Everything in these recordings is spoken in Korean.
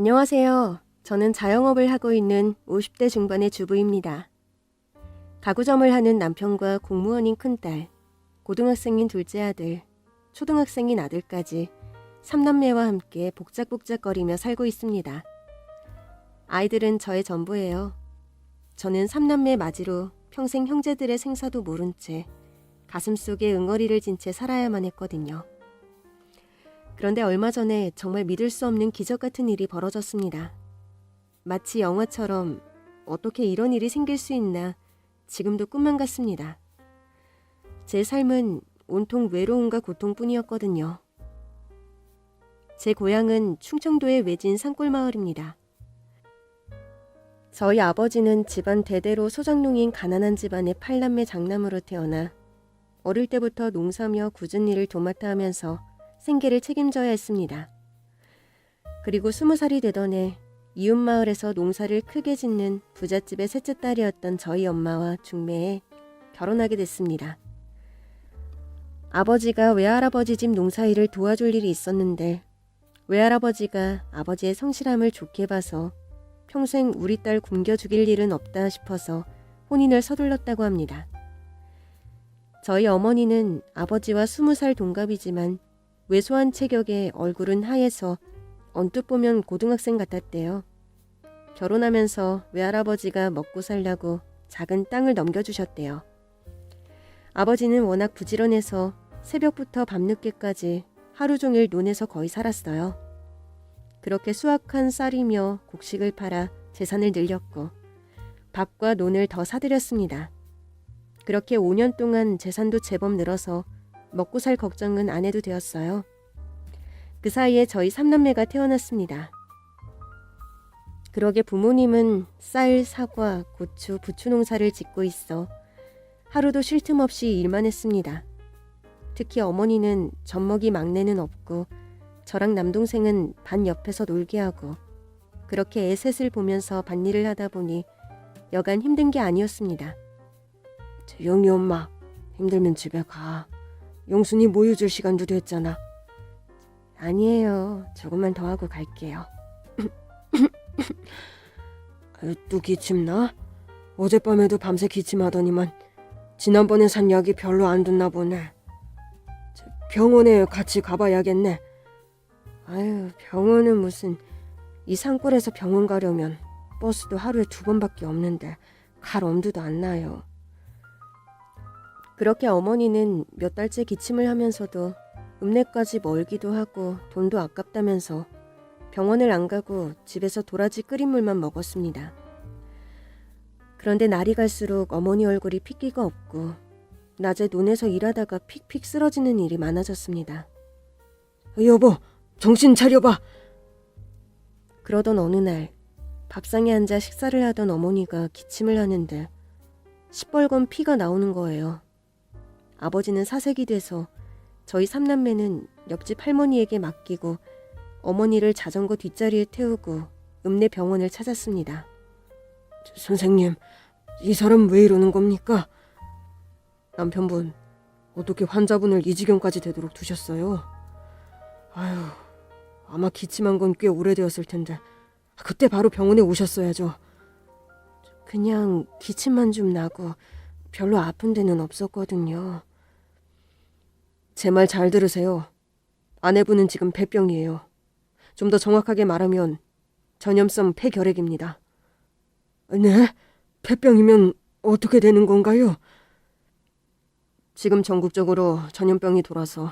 안녕하세요. 저는 자영업을 하고 있는 50대 중반의 주부입니다. 가구점을 하는 남편과 공무원인 큰딸, 고등학생인 둘째 아들, 초등학생인 아들까지 3남매와 함께 복작복작거리며 살고 있습니다. 아이들은 저의 전부예요. 저는 3남매 맞이로 평생 형제들의 생사도 모른 채 가슴속에 응어리를 진 채 살아야만 했거든요. 그런데 얼마 전에 정말 믿을 수 없는 기적 같은 일이 벌어졌습니다. 마치 영화처럼 어떻게 이런 일이 생길 수 있나 지금도 꿈만 같습니다. 제 삶은 온통 외로움과 고통뿐이었거든요. 제 고향은 충청도의 외진 산골마을입니다. 저희 아버지는 집안 대대로 소작농인 가난한 집안의 8남매 장남으로 태어나 어릴 때부터 농사며 굳은 일을 도맡아 하면서 생계를 책임져야 했습니다. 그리고 20살이 되던 해 이웃마을에서 농사를 크게 짓는 부잣집의 셋째 딸이었던 저희 엄마와 중매에 결혼하게 됐습니다. 아버지가 외할아버지 집 농사일을 도와줄 일이 있었는데 외할아버지가 아버지의 성실함을 좋게 봐서 평생 우리 딸 굶겨 죽일 일은 없다 싶어서 혼인을 서둘렀다고 합니다. 저희 어머니는 아버지와 20살 동갑이지만 왜소한 체격에 얼굴은 하얘서 언뜻 보면 고등학생 같았대요. 결혼하면서 외할아버지가 먹고 살라고 작은 땅을 넘겨주셨대요. 아버지는 워낙 부지런해서 새벽부터 밤늦게까지 하루 종일 논에서 거의 살았어요. 그렇게 수확한 쌀이며 곡식을 팔아 재산을 늘렸고 밥과 논을 더 사들였습니다. 그렇게 5년 동안 재산도 제법 늘어서 먹고 살 걱정은 안 해도 되었어요. 그 사이에 저희 3남매가 태어났습니다. 그러게 부모님은 쌀, 사과, 고추, 부추 농사를 짓고 있어 하루도 쉴 틈 없이 일만 했습니다. 특히 어머니는 젖먹이 막내는 없고 저랑 남동생은 반 옆에서 놀게 하고 그렇게 애 셋을 보면서 밭일을 하다 보니 여간 힘든 게 아니었습니다. 영희 엄마, 힘들면 집에 가. 용순이 모유 줄 시간도 됐잖아. 아니에요. 조금만 더 하고 갈게요. 또 기침나? 어젯밤에도 밤새 기침하더니만 지난번에 산 약이 별로 안 됐나 보네. 병원에 같이 가봐야겠네. 아유, 병원은 무슨. 이 산골에서 병원 가려면 버스도 하루에 2번밖에 없는데 갈 엄두도 안 나요. 그렇게 어머니는 몇 달째 기침을 하면서도 읍내까지 멀기도 하고 돈도 아깝다면서 병원을 안 가고 집에서 도라지 끓인 물만 먹었습니다. 그런데 날이 갈수록 어머니 얼굴이 핏기가 없고 낮에 논에서 일하다가 픽픽 쓰러지는 일이 많아졌습니다. 여보, 정신 차려봐. 그러던 어느 날 밥상에 앉아 식사를 하던 어머니가 기침을 하는데 시뻘건 피가 나오는 거예요. 아버지는 사색이 돼서 저희 3남매는 옆집 할머니에게 맡기고 어머니를 자전거 뒷자리에 태우고 읍내 병원을 찾았습니다. 선생님, 이 사람 왜 이러는 겁니까? 남편분, 어떻게 환자분을 이 지경까지 되도록 두셨어요? 아유, 아마 기침한 건 꽤 오래되었을 텐데 그때 바로 병원에 오셨어야죠. 그냥 기침만 좀 나고 별로 아픈 데는 없었거든요. 제 말 잘 들으세요. 아내분은 지금 폐병이에요. 좀 더 정확하게 말하면 전염성 폐결핵입니다. 네? 폐병이면 어떻게 되는 건가요? 지금 전국적으로 전염병이 돌아서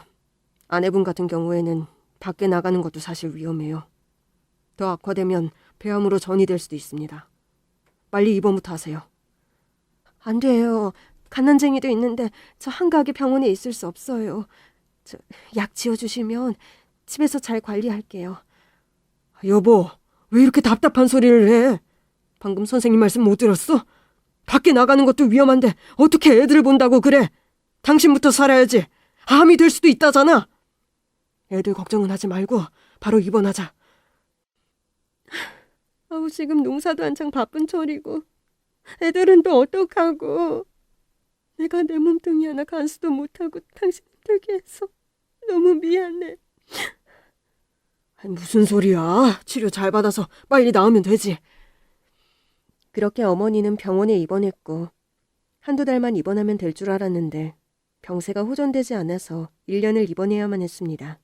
아내분 같은 경우에는 밖에 나가는 것도 사실 위험해요. 더 악화되면 폐암으로 전이될 수도 있습니다. 빨리 입원부터 하세요. 안 돼요. 갓난쟁이도 있는데 저 한가하게 병원에 있을 수 없어요. 약 지어주시면 집에서 잘 관리할게요. 여보, 왜 이렇게 답답한 소리를 해? 방금 선생님 말씀 못 들었어? 밖에 나가는 것도 위험한데 어떻게 애들을 본다고 그래? 당신부터 살아야지. 암이 될 수도 있다잖아. 애들 걱정은 하지 말고 바로 입원하자. 지금 농사도 한창 바쁜 철이고 애들은 또 어떡하고. 내가 내 몸뚱이 하나 간수도 못하고 당신 힘들게 해서 너무 미안해. 무슨 소리야? 치료 잘 받아서 빨리 나으면 되지. 그렇게 어머니는 병원에 입원했고 한두 달만 입원하면 될 줄 알았는데 병세가 호전되지 않아서 1년을 입원해야만 했습니다.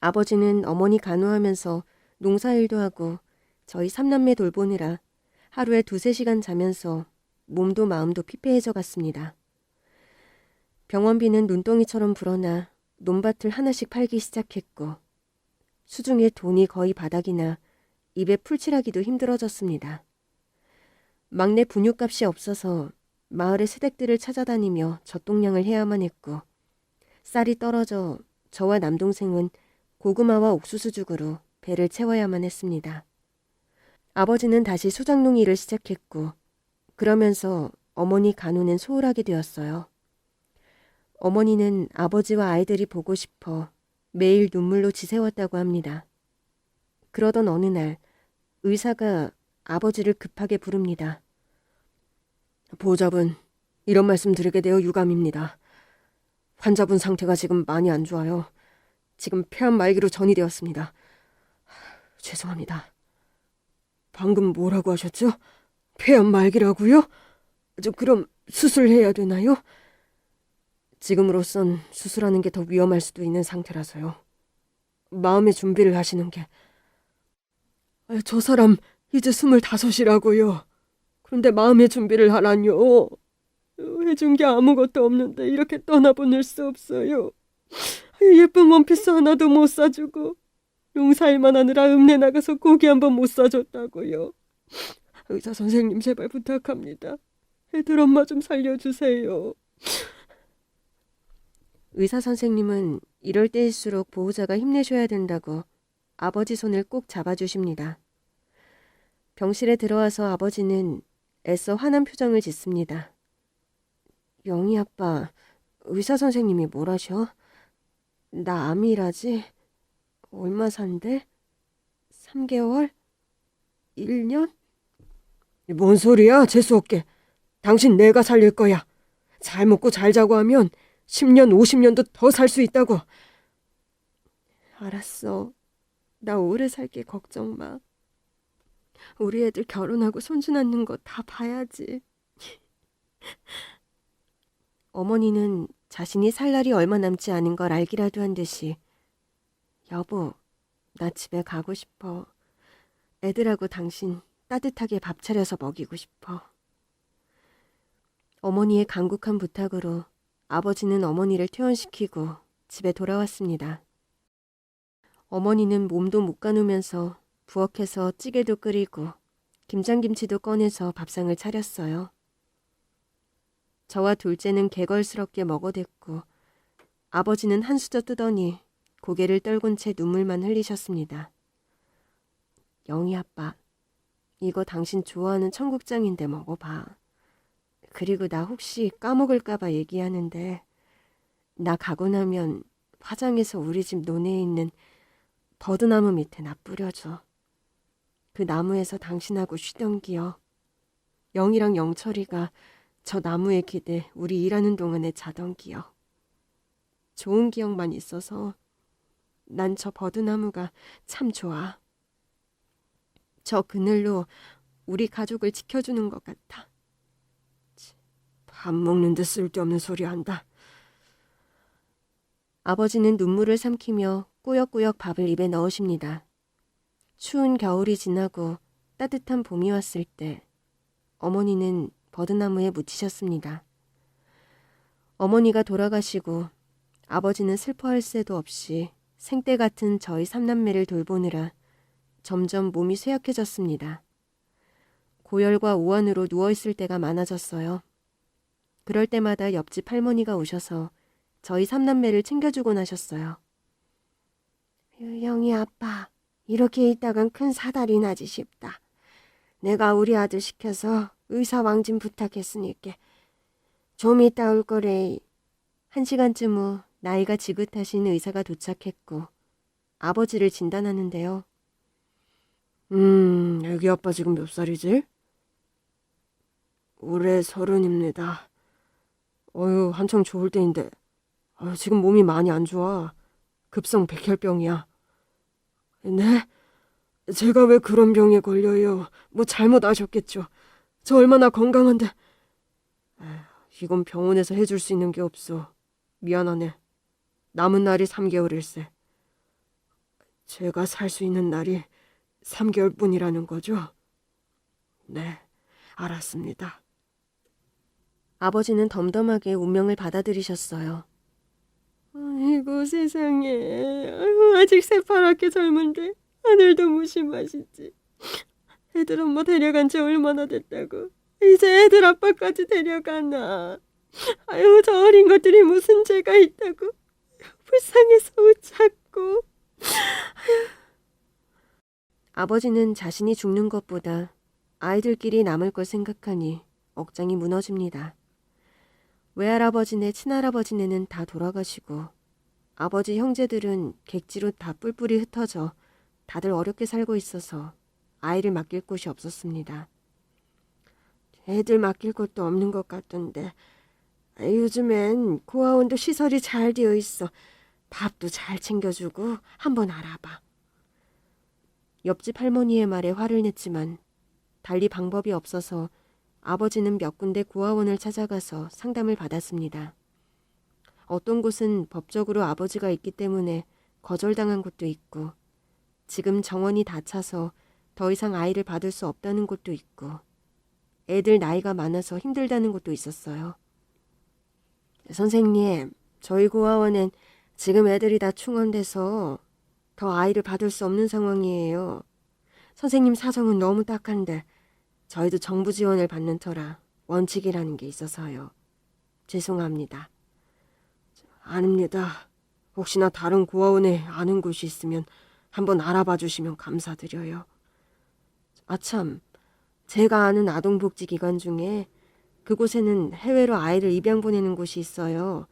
아버지는 어머니 간호하면서 농사일도 하고 저희 삼남매 돌보느라 하루에 2~3시간 자면서 몸도 마음도 피폐해져 갔습니다. 병원비는 눈덩이처럼 불어나 논밭을 하나씩 팔기 시작했고 수중에 돈이 거의 바닥이나 입에 풀칠하기도 힘들어졌습니다. 막내 분유값이 없어서 마을의 새댁들을 찾아다니며 젖동량을 해야만 했고 쌀이 떨어져 저와 남동생은 고구마와 옥수수죽으로 배를 채워야만 했습니다. 아버지는 다시 소장농 일을 시작했고 그러면서 어머니 간호는 소홀하게 되었어요. 어머니는 아버지와 아이들이 보고 싶어 매일 눈물로 지새웠다고 합니다. 그러던 어느 날 의사가 아버지를 급하게 부릅니다. 보호자분, 이런 말씀 드리게 되어 유감입니다. 환자분 상태가 지금 많이 안 좋아요. 지금 폐암 말기로 전이되었습니다. 죄송합니다. 방금 뭐라고 하셨죠? 폐암 말기라고요? 그럼 수술해야 되나요? 지금으로선 수술하는 게 더 위험할 수도 있는 상태라서요. 마음의 준비를 하시는 게. 저 사람 이제 25이라고요. 그런데 마음의 준비를 하라뇨. 해준 게 아무것도 없는데 이렇게 떠나보낼 수 없어요. 예쁜 원피스 하나도 못 사주고 농사일만 하느라 읍내 나가서 고기 한 번 못 사줬다고요. 의사 선생님 제발 부탁합니다. 애들 엄마 좀 살려주세요. 의사 선생님은 이럴 때일수록 보호자가 힘내셔야 된다고 아버지 손을 꼭 잡아주십니다. 병실에 들어와서 아버지는 애써 화난 표정을 짓습니다. 영희 아빠, 의사 선생님이 뭘 하셔? 나 암이라지? 얼마 산대? 3개월? 1년? 뭔 소리야, 재수없게. 당신 내가 살릴 거야. 잘 먹고 잘 자고 하면 10년, 50년도 더 살 수 있다고. 알았어. 나 오래 살게 걱정 마. 우리 애들 결혼하고 손주 낳는 거 다 봐야지. 어머니는 자신이 살 날이 얼마 남지 않은 걸 알기라도 한 듯이 여보, 나 집에 가고 싶어. 애들하고 당신 따뜻하게 밥 차려서 먹이고 싶어. 어머니의 간곡한 부탁으로 아버지는 어머니를 퇴원시키고 집에 돌아왔습니다. 어머니는 몸도 못 가누면서 부엌에서 찌개도 끓이고 김장김치도 꺼내서 밥상을 차렸어요. 저와 둘째는 개걸스럽게 먹어댔고 아버지는 한 수저 뜨더니 고개를 떨군 채 눈물만 흘리셨습니다. 영희 아빠, 이거 당신 좋아하는 청국장인데 먹어봐. 그리고 나 혹시 까먹을까봐 얘기하는데 나 가고 나면 화장해서 우리 집 논에 있는 버드나무 밑에 나 뿌려줘. 그 나무에서 당신하고 쉬던 기억. 영이랑 영철이가 저 나무에 기대 우리 일하는 동안에 자던 기억. 좋은 기억만 있어서 난 저 버드나무가 참 좋아. 저 그늘로 우리 가족을 지켜주는 것 같아. 밥 먹는데 쓸데없는 소리 한다. 아버지는 눈물을 삼키며 꾸역꾸역 밥을 입에 넣으십니다. 추운 겨울이 지나고 따뜻한 봄이 왔을 때 어머니는 버드나무에 묻히셨습니다. 어머니가 돌아가시고 아버지는 슬퍼할 새도 없이 생때 같은 저희 삼남매를 돌보느라 점점 몸이 쇠약해졌습니다. 고열과 오한으로 누워있을 때가 많아졌어요. 그럴 때마다 옆집 할머니가 오셔서 저희 삼남매를 챙겨주곤 하셨어요. 영희 아빠, 이렇게 있다간 큰 사달이 나지 싶다. 내가 우리 아들 시켜서 의사 왕진 부탁했으니까 좀 이따 올 거래. 1시간쯤 후 나이가 지긋하신 의사가 도착했고 아버지를 진단하는데요. 애기 아빠 지금 몇 살이지? 올해 30입니다. 한창 좋을 때인데 지금 몸이 많이 안 좋아. 급성 백혈병이야. 네? 제가 왜 그런 병에 걸려요? 뭐 잘못하셨겠죠. 저 얼마나 건강한데. 에휴, 이건 병원에서 해줄 수 있는 게 없어. 미안하네. 남은 날이 3개월일세. 제가 살 수 있는 날이 3개월뿐이라는 거죠? 네, 알았습니다. 아버지는 덤덤하게 운명을 받아들이셨어요. 아이고 세상에. 아이고, 아직 새파랗게 젊은데 하늘도 무심하시지. 애들 엄마 데려간 지 얼마나 됐다고. 이제 애들 아빠까지 데려가나. 아유, 저 어린 것들이 무슨 죄가 있다고. 불쌍해서 웃자고. 아버지는 자신이 죽는 것보다 아이들끼리 남을 걸 생각하니 억장이 무너집니다. 외할아버지네 친할아버지네는 다 돌아가시고 아버지 형제들은 객지로 다 뿔뿔이 흩어져 다들 어렵게 살고 있어서 아이를 맡길 곳이 없었습니다. 애들 맡길 것도 없는 것 같던데. 요즘엔 고아원도 시설이 잘 되어 있어. 밥도 잘 챙겨주고 한번 알아봐. 옆집 할머니의 말에 화를 냈지만 달리 방법이 없어서 아버지는 몇 군데 고아원을 찾아가서 상담을 받았습니다. 어떤 곳은 법적으로 아버지가 있기 때문에 거절당한 곳도 있고 지금 정원이 다 차서 더 이상 아이를 받을 수 없다는 곳도 있고 애들 나이가 많아서 힘들다는 곳도 있었어요. 선생님, 저희 고아원엔 지금 애들이 다 충원돼서 더 아이를 받을 수 없는 상황이에요. 선생님 사정은 너무 딱한데 저희도 정부 지원을 받는 터라 원칙이라는 게 있어서요. 죄송합니다. 아닙니다. 혹시나 다른 고아원에 아는 곳이 있으면 한번 알아봐 주시면 감사드려요. 아참, 제가 아는 아동복지기관 중에 그곳에는 해외로 아이를 입양 보내는 곳이 있어요.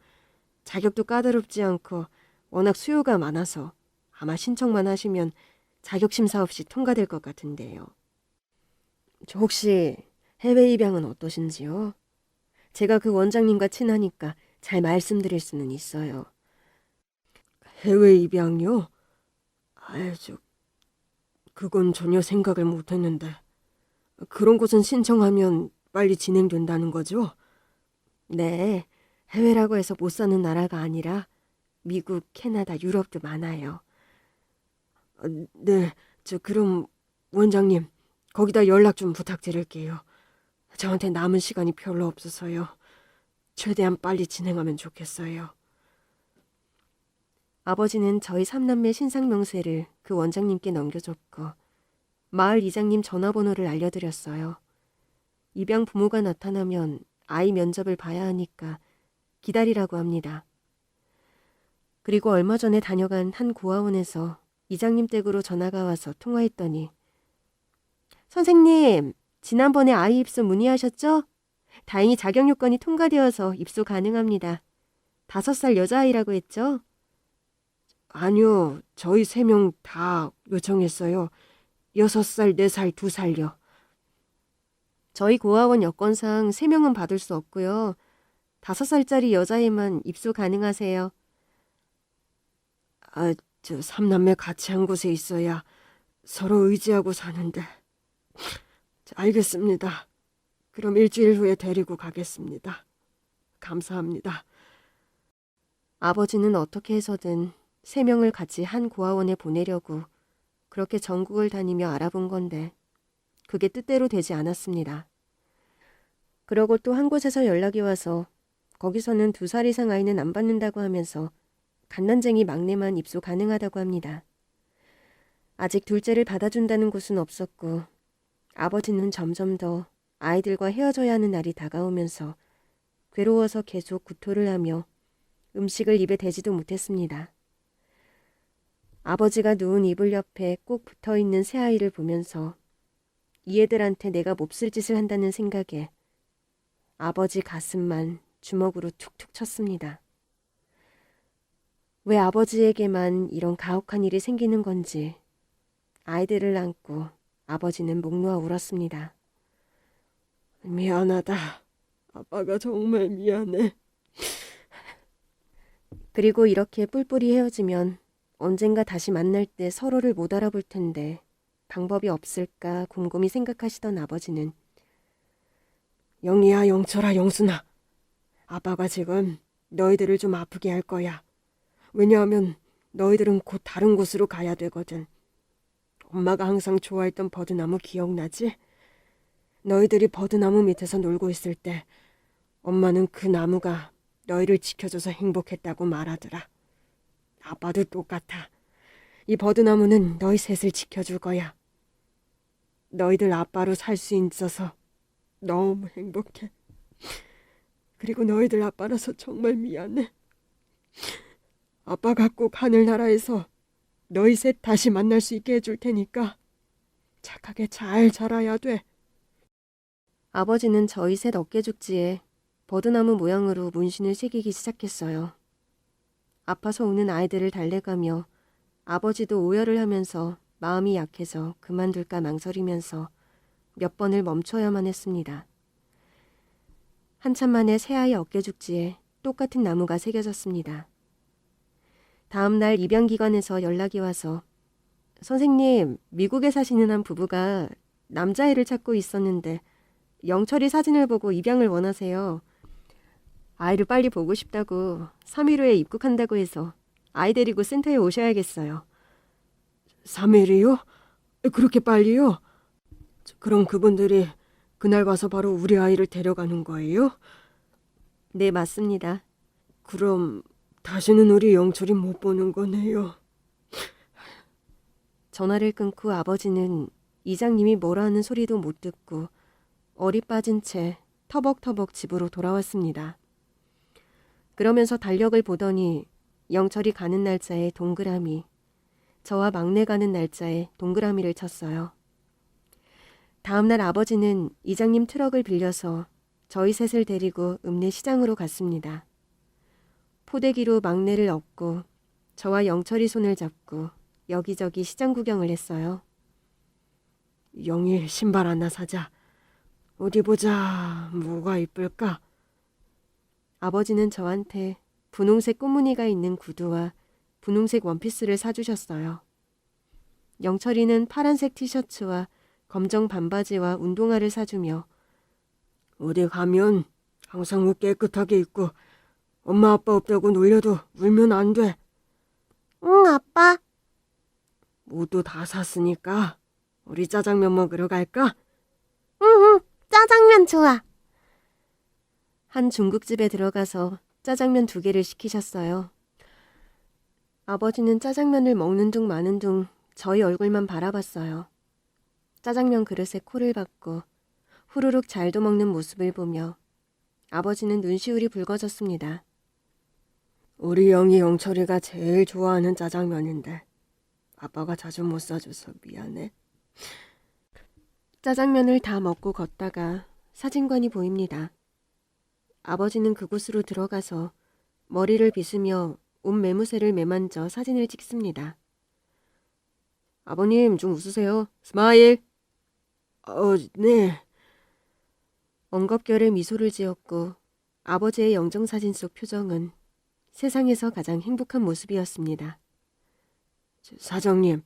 자격도 까다롭지 않고 워낙 수요가 많아서 아마 신청만 하시면 자격 심사 없이 통과될 것 같은데요. 저 혹시 해외 입양은 어떠신지요? 제가 그 원장님과 친하니까 잘 말씀드릴 수는 있어요. 해외 입양이요? 그건 전혀 생각을 못했는데. 그런 곳은 신청하면 빨리 진행된다는 거죠? 네, 해외라고 해서 못 사는 나라가 아니라 미국, 캐나다, 유럽도 많아요. 네, 그럼 원장님, 거기다 연락 좀 부탁드릴게요. 저한테 남은 시간이 별로 없어서요. 최대한 빨리 진행하면 좋겠어요. 아버지는 저희 삼남매 신상명세를 그 원장님께 넘겨줬고 마을 이장님 전화번호를 알려드렸어요. 입양 부모가 나타나면 아이 면접을 봐야 하니까 기다리라고 합니다. 그리고 얼마 전에 다녀간 한 고아원에서 이장님 댁으로 전화가 와서 통화했더니 선생님, 지난번에 아이 입소 문의하셨죠? 다행히 자격 요건이 통과되어서 입소 가능합니다. 5살 여자아이라고 했죠? 아니요, 저희 3명 다 요청했어요. 6살, 4살, 2살요. 저희 고아원 여건상 3명은 받을 수 없고요. 5살짜리 여자애만 입소 가능하세요. 삼남매 같이 한 곳에 있어야 서로 의지하고 사는데. 알겠습니다. 그럼 일주일 후에 데리고 가겠습니다. 감사합니다. 아버지는 어떻게 해서든 3명을 같이 한 고아원에 보내려고 그렇게 전국을 다니며 알아본 건데 그게 뜻대로 되지 않았습니다. 그러고 또 한 곳에서 연락이 와서 거기서는 2살 이상 아이는 안 받는다고 하면서 갓난쟁이 막내만 입소 가능하다고 합니다. 아직 둘째를 받아준다는 곳은 없었고 아버지는 점점 더 아이들과 헤어져야 하는 날이 다가오면서 괴로워서 계속 구토를 하며 음식을 입에 대지도 못했습니다. 아버지가 누운 이불 옆에 꼭 붙어있는 새아이를 보면서 이 애들한테 내가 몹쓸 짓을 한다는 생각에 아버지 가슴만 주먹으로 툭툭 쳤습니다. 왜 아버지에게만 이런 가혹한 일이 생기는 건지 아이들을 안고 아버지는 목 놓아 울었습니다. 미안하다. 아빠가 정말 미안해. 그리고 이렇게 뿔뿔이 헤어지면 언젠가 다시 만날 때 서로를 못 알아볼 텐데 방법이 없을까 곰곰이 생각하시던 아버지는 영희야, 영철아, 영순아. 아빠가 지금 너희들을 좀 아프게 할 거야. 왜냐하면 너희들은 곧 다른 곳으로 가야 되거든. 엄마가 항상 좋아했던 버드나무 기억나지? 너희들이 버드나무 밑에서 놀고 있을 때 엄마는 그 나무가 너희를 지켜줘서 행복했다고 말하더라. 아빠도 똑같아. 이 버드나무는 너희 셋을 지켜줄 거야. 너희들 아빠로 살 수 있어서 너무 행복해. 그리고 너희들 아빠라서 정말 미안해. 아빠가 꼭 하늘나라에서 너희 셋 다시 만날 수 있게 해줄 테니까 착하게 잘 자라야 돼. 아버지는 저희 셋 어깨죽지에 버드나무 모양으로 문신을 새기기 시작했어요. 아파서 우는 아이들을 달래가며 아버지도 오열을 하면서 마음이 약해서 그만둘까 망설이면서 몇 번을 멈춰야만 했습니다. 한참 만에 새아이 어깨죽지에 똑같은 나무가 새겨졌습니다. 다음 날 입양기관에서 연락이 와서 선생님, 미국에 사시는 한 부부가 남자애를 찾고 있었는데 영철이 사진을 보고 입양을 원하세요. 아이를 빨리 보고 싶다고 3일 후에 입국한다고 해서 아이 데리고 센터에 오셔야겠어요. 3일이요? 그렇게 빨리요? 그럼 그분들이 그날 와서 바로 우리 아이를 데려가는 거예요? 네, 맞습니다. 그럼 다시는 우리 영철이 못 보는 거네요. 전화를 끊고 아버지는 이장님이 뭐라 하는 소리도 못 듣고 어리 빠진 채 터벅터벅 집으로 돌아왔습니다. 그러면서 달력을 보더니 영철이 가는 날짜에 동그라미, 저와 막내 가는 날짜에 동그라미를 쳤어요. 다음 날 아버지는 이장님 트럭을 빌려서 저희 셋을 데리고 읍내 시장으로 갔습니다. 포대기로 막내를 업고 저와 영철이 손을 잡고 여기저기 시장 구경을 했어요. 영희 신발 하나 사자. 어디 보자. 뭐가 이쁠까? 아버지는 저한테 분홍색 꽃무늬가 있는 구두와 분홍색 원피스를 사주셨어요. 영철이는 파란색 티셔츠와 검정 반바지와 운동화를 사주며 어디 가면 항상 옷 깨끗하게 입고 엄마 아빠 없다고 놀려도 울면 안 돼. 응, 아빠. 옷도 다 샀으니까 우리 짜장면 먹으러 갈까? 응, 짜장면 좋아. 한 중국집에 들어가서 짜장면 2개를 시키셨어요. 아버지는 짜장면을 먹는 둥 마는 둥 저희 얼굴만 바라봤어요. 짜장면 그릇에 코를 박고 후루룩 잘도 먹는 모습을 보며 아버지는 눈시울이 붉어졌습니다. 우리 영희 영철이가 제일 좋아하는 짜장면인데 아빠가 자주 못 사줘서 미안해. 짜장면을 다 먹고 걷다가 사진관이 보입니다. 아버지는 그곳으로 들어가서 머리를 빗으며 옷 매무새를 매만져 사진을 찍습니다. 아버님 좀 웃으세요. 스마일. 네. 엉겁결에 미소를 지었고 아버지의 영정사진 속 표정은 세상에서 가장 행복한 모습이었습니다. 사장님,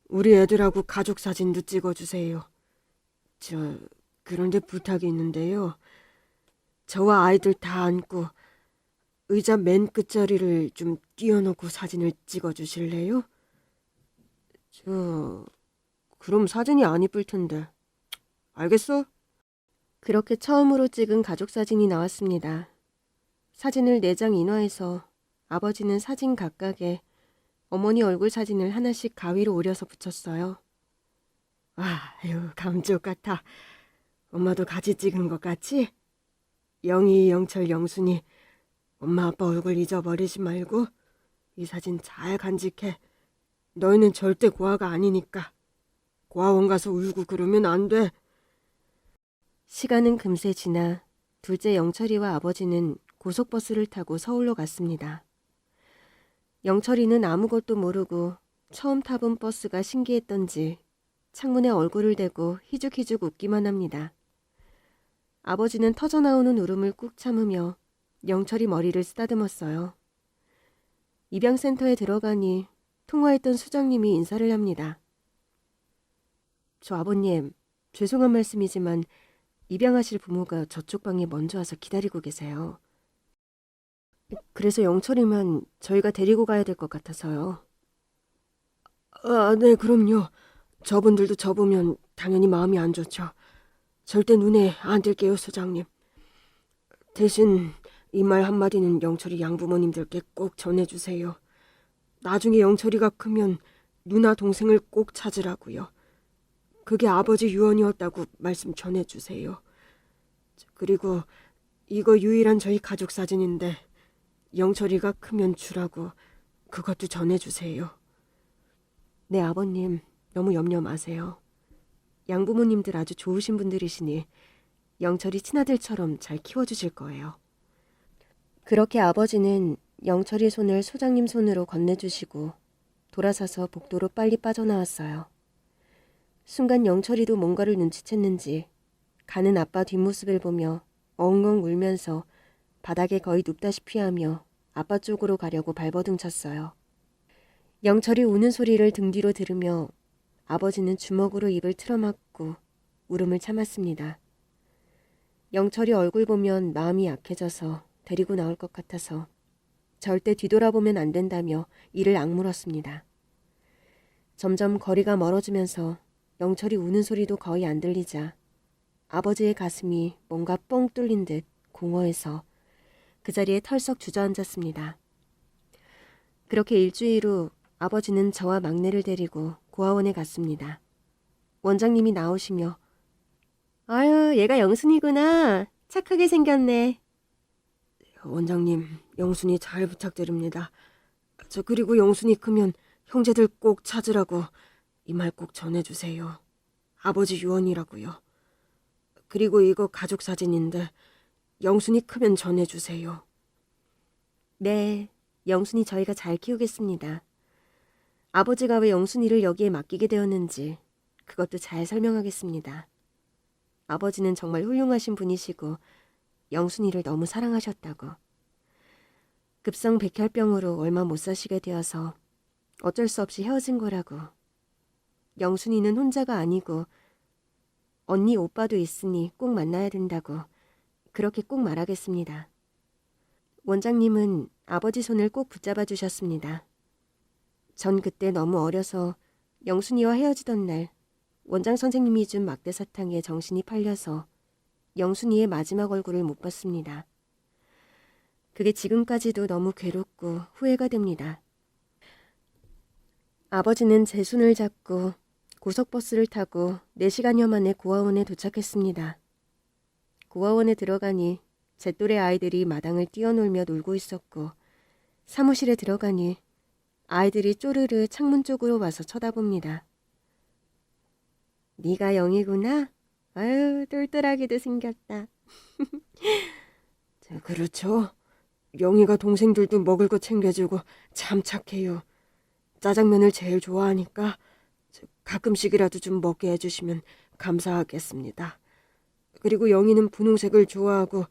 우리 애들하고 가족 사진도 찍어주세요. 그런데 부탁이 있는데요. 저와 아이들 다 앉고 의자 맨 끝자리를 좀 띄워놓고 사진을 찍어주실래요? 그럼 사진이 안 이쁠 텐데. 알겠어? 그렇게 처음으로 찍은 가족 사진이 나왔습니다. 사진을 4장 인화해서 아버지는 사진 각각에 어머니 얼굴 사진을 하나씩 가위로 오려서 붙였어요. 아유, 감쪽 같아. 엄마도 같이 찍은 것 같지? 영희, 영철, 영순이 엄마 아빠 얼굴 잊어버리지 말고 이 사진 잘 간직해. 너희는 절대 고아가 아니니까. 고아원 가서 울고 그러면 안 돼. 시간은 금세 지나 둘째 영철이와 아버지는 고속버스를 타고 서울로 갔습니다. 영철이는 아무것도 모르고 처음 타본 버스가 신기했던지 창문에 얼굴을 대고 희죽희죽 웃기만 합니다. 아버지는 터져나오는 울음을 꾹 참으며 영철이 머리를 쓰다듬었어요. 입양센터에 들어가니 통화했던 수장님이 인사를 합니다. 저 아버님, 죄송한 말씀이지만 입양하실 부모가 저쪽 방에 먼저 와서 기다리고 계세요. 그래서 영철이만 저희가 데리고 가야 될 것 같아서요. 네, 그럼요. 저분들도 저 보면 당연히 마음이 안 좋죠. 절대 눈에 안 띌게요, 소장님. 대신 이 말 한마디는 영철이 양부모님들께 꼭 전해주세요. 나중에 영철이가 크면 누나 동생을 꼭 찾으라고요. 그게 아버지 유언이었다고 말씀 전해주세요. 그리고 이거 유일한 저희 가족 사진인데 영철이가 크면 주라고 그것도 전해주세요. 네, 아버님, 너무 염려 마세요. 양부모님들 아주 좋으신 분들이시니 영철이 친아들처럼 잘 키워주실 거예요. 그렇게 아버지는 영철이 손을 소장님 손으로 건네주시고 돌아서서 복도로 빨리 빠져나왔어요. 순간 영철이도 뭔가를 눈치챘는지 가는 아빠 뒷모습을 보며 엉엉 울면서 바닥에 거의 눕다시피 하며 아빠 쪽으로 가려고 발버둥 쳤어요. 영철이 우는 소리를 등 뒤로 들으며 아버지는 주먹으로 입을 틀어막고 울음을 참았습니다. 영철이 얼굴 보면 마음이 약해져서 데리고 나올 것 같아서 절대 뒤돌아보면 안 된다며 이를 악물었습니다. 점점 거리가 멀어지면서 영철이 우는 소리도 거의 안 들리자 아버지의 가슴이 뭔가 뻥 뚫린 듯 공허해서 그 자리에 털썩 주저앉았습니다. 그렇게 일주일 후 아버지는 저와 막내를 데리고 고아원에 갔습니다. 원장님이 나오시며 아유, 얘가 영순이구나. 착하게 생겼네. 원장님, 영순이 잘 부탁드립니다. 그리고 영순이 크면 형제들 꼭 찾으라고 이 말 꼭 전해주세요. 아버지 유언이라고요. 그리고 이거 가족 사진인데 영순이 크면 전해주세요. 네, 영순이 저희가 잘 키우겠습니다. 아버지가 왜 영순이를 여기에 맡기게 되었는지 그것도 잘 설명하겠습니다. 아버지는 정말 훌륭하신 분이시고 영순이를 너무 사랑하셨다고. 급성 백혈병으로 얼마 못 사시게 되어서 어쩔 수 없이 헤어진 거라고. 영순이는 혼자가 아니고 언니 오빠도 있으니 꼭 만나야 된다고 그렇게 꼭 말하겠습니다. 원장님은 아버지 손을 꼭 붙잡아 주셨습니다. 전 그때 너무 어려서 영순이와 헤어지던 날 원장 선생님이 준 막대사탕에 정신이 팔려서 영순이의 마지막 얼굴을 못 봤습니다. 그게 지금까지도 너무 괴롭고 후회가 됩니다. 아버지는 제 손을 잡고 고속버스를 타고 4시간여 만에 고아원에 도착했습니다. 고아원에 들어가니 제 또래 아이들이 마당을 뛰어놀며 놀고 있었고 사무실에 들어가니 아이들이 쪼르르 창문 쪽으로 와서 쳐다봅니다. 네가 영이구나? 아유, 똘똘하게도 생겼다. 그렇죠. 영희가 동생들도 먹을 거 챙겨주고 참 착해요. 짜장면을 제일 좋아하니까 가끔씩이라도 좀 먹게 해주시면 감사하겠습니다. 그리고 영희는 분홍색을 좋아하고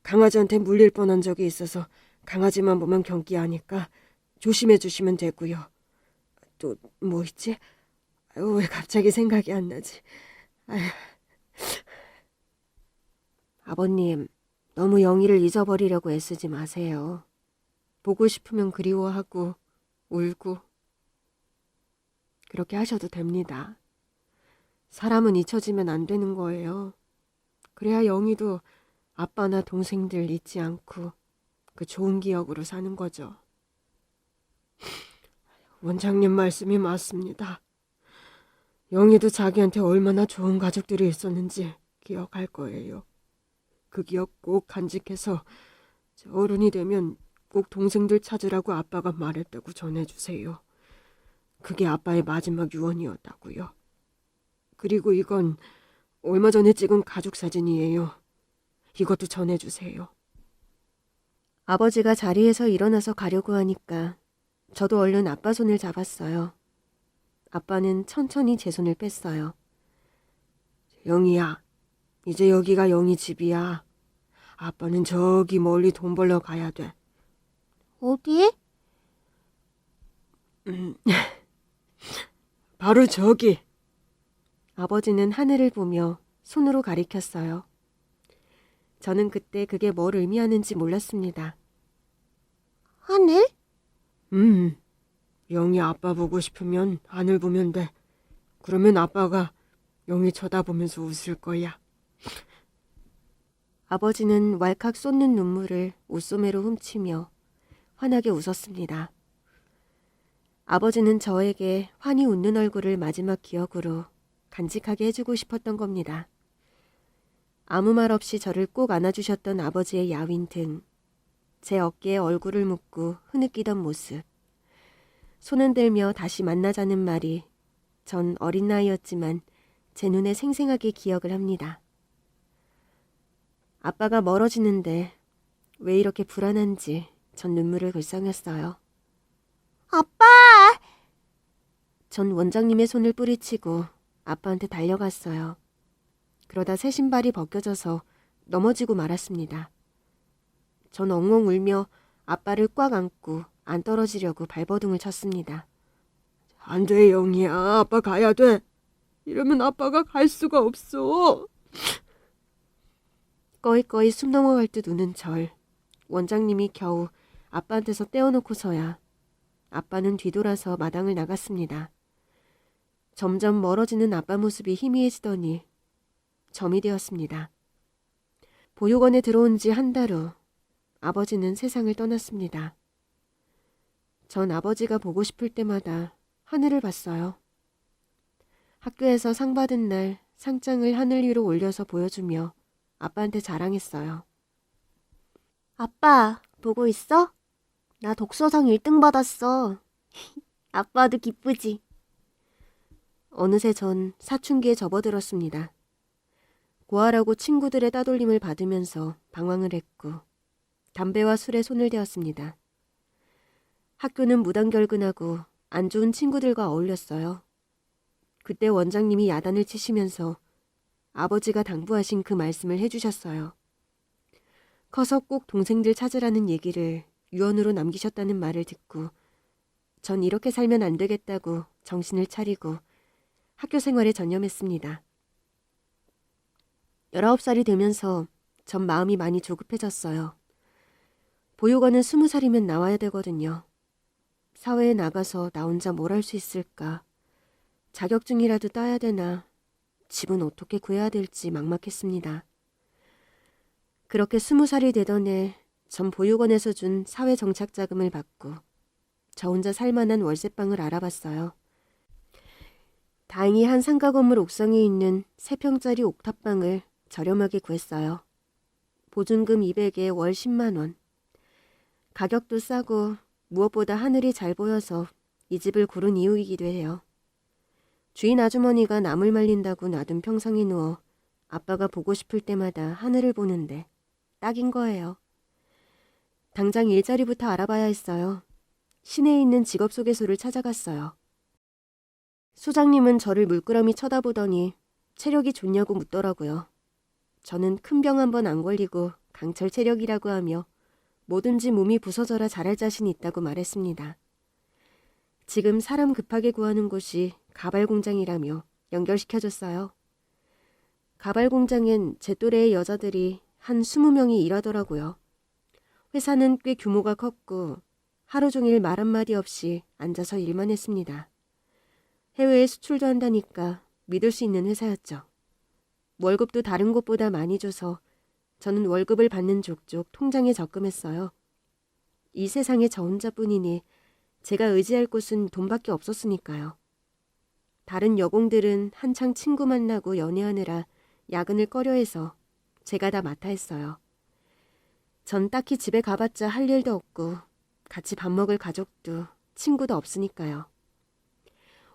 강아지한테 물릴 뻔한 적이 있어서 강아지만 보면 경기하니까 조심해 주시면 되고요. 또 뭐 있지? 아유, 왜 갑자기 생각이 안 나지? 아유. 아버님, 너무 영희를 잊어버리려고 애쓰지 마세요. 보고 싶으면 그리워하고 울고 그렇게 하셔도 됩니다. 사람은 잊혀지면 안 되는 거예요. 그래야 영희도 아빠나 동생들 잊지 않고 그 좋은 기억으로 사는 거죠. 원장님 말씀이 맞습니다. 영희도 자기한테 얼마나 좋은 가족들이 있었는지 기억할 거예요. 그 기억 꼭 간직해서 어른이 되면 꼭 동생들 찾으라고 아빠가 말했다고 전해주세요. 그게 아빠의 마지막 유언이었다고요. 그리고 이건 얼마 전에 찍은 가족 사진이에요. 이것도 전해주세요. 아버지가 자리에서 일어나서 가려고 하니까 저도 얼른 아빠 손을 잡았어요. 아빠는 천천히 제 손을 뺐어요. 영희야, 이제 여기가 영희 집이야. 아빠는 저기 멀리 돈 벌러 가야 돼. 어디? 바로 저기. 아버지는 하늘을 보며 손으로 가리켰어요. 저는 그때 그게 뭘 의미하는지 몰랐습니다. 하늘? 영희 아빠 보고 싶으면 하늘 보면 돼. 그러면 아빠가 영희 쳐다보면서 웃을 거야. 아버지는 왈칵 쏟는 눈물을 옷소매로 훔치며 환하게 웃었습니다. 아버지는 저에게 환히 웃는 얼굴을 마지막 기억으로 간직하게 해주고 싶었던 겁니다. 아무 말 없이 저를 꼭 안아주셨던 아버지의 야윈 등, 제 어깨에 얼굴을 묻고 흐느끼던 모습, 손은 들며 다시 만나자는 말이 전 어린 나이였지만 제 눈에 생생하게 기억을 합니다. 아빠가 멀어지는데 왜 이렇게 불안한지 전 눈물을 글썽였어요. 아빠! 전 원장님의 손을 뿌리치고 아빠한테 달려갔어요. 그러다 새 신발이 벗겨져서 넘어지고 말았습니다. 전 엉엉 울며 아빠를 꽉 안고 안 떨어지려고 발버둥을 쳤습니다. 안 돼, 영희야. 아빠 가야 돼. 이러면 아빠가 갈 수가 없어. 꺼이꺼이 숨 넘어갈 듯 우는 절. 원장님이 겨우 아빠한테서 떼어놓고서야 아빠는 뒤돌아서 마당을 나갔습니다. 점점 멀어지는 아빠 모습이 희미해지더니 점이 되었습니다. 보육원에 들어온 지 한 달 후 아버지는 세상을 떠났습니다. 전 아버지가 보고 싶을 때마다 하늘을 봤어요. 학교에서 상 받은 날 상장을 하늘 위로 올려서 보여주며 아빠한테 자랑했어요. 아빠, 보고 있어? 나 독서상 1등 받았어. 아빠도 기쁘지? 어느새 전 사춘기에 접어들었습니다. 고아라고 친구들의 따돌림을 받으면서 방황을 했고 담배와 술에 손을 대었습니다. 학교는 무단결근하고 안 좋은 친구들과 어울렸어요. 그때 원장님이 야단을 치시면서 아버지가 당부하신 그 말씀을 해주셨어요. 커서 꼭 동생들 찾으라는 얘기를 유언으로 남기셨다는 말을 듣고 전 이렇게 살면 안 되겠다고 정신을 차리고 학교 생활에 전념했습니다. 19살이 되면서 전 마음이 많이 조급해졌어요. 보육원은 20살이면 나와야 되거든요. 사회에 나가서 나 혼자 뭘 할 수 있을까? 자격증이라도 따야 되나? 집은 어떻게 구해야 될지 막막했습니다. 그렇게 20살이 되던 해 전 보육원에서 준 사회정착자금을 받고 저 혼자 살만한 월세방을 알아봤어요. 다행히 한 상가 건물 옥상에 있는 3평짜리 옥탑방을 저렴하게 구했어요. 보증금 200에 월 10만 원. 가격도 싸고 무엇보다 하늘이 잘 보여서 이 집을 고른 이유이기도 해요. 주인 아주머니가 나물 말린다고 놔둔 평상에 누워 아빠가 보고 싶을 때마다 하늘을 보는데 딱인 거예요. 당장 일자리부터 알아봐야 했어요. 시내에 있는 직업소개소를 찾아갔어요. 소장님은 저를 물끄러미 쳐다보더니 체력이 좋냐고 묻더라고요. 저는 큰 병 한 번 안 걸리고 강철 체력이라고 하며 뭐든지 몸이 부서져라 잘할 자신이 있다고 말했습니다. 지금 사람 급하게 구하는 곳이 가발 공장이라며 연결시켜줬어요. 가발 공장엔 제 또래의 여자들이 한 20명이 일하더라고요. 회사는 꽤 규모가 컸고 하루 종일 말 한마디 없이 앉아서 일만 했습니다. 해외에 수출도 한다니까 믿을 수 있는 회사였죠. 월급도 다른 곳보다 많이 줘서 저는 월급을 받는 족족 통장에 적금했어요. 이 세상에 저 혼자뿐이니 제가 의지할 곳은 돈밖에 없었으니까요. 다른 여공들은 한창 친구 만나고 연애하느라 야근을 꺼려해서 제가 다 맡아 했어요. 전 딱히 집에 가봤자 할 일도 없고 같이 밥 먹을 가족도 친구도 없으니까요.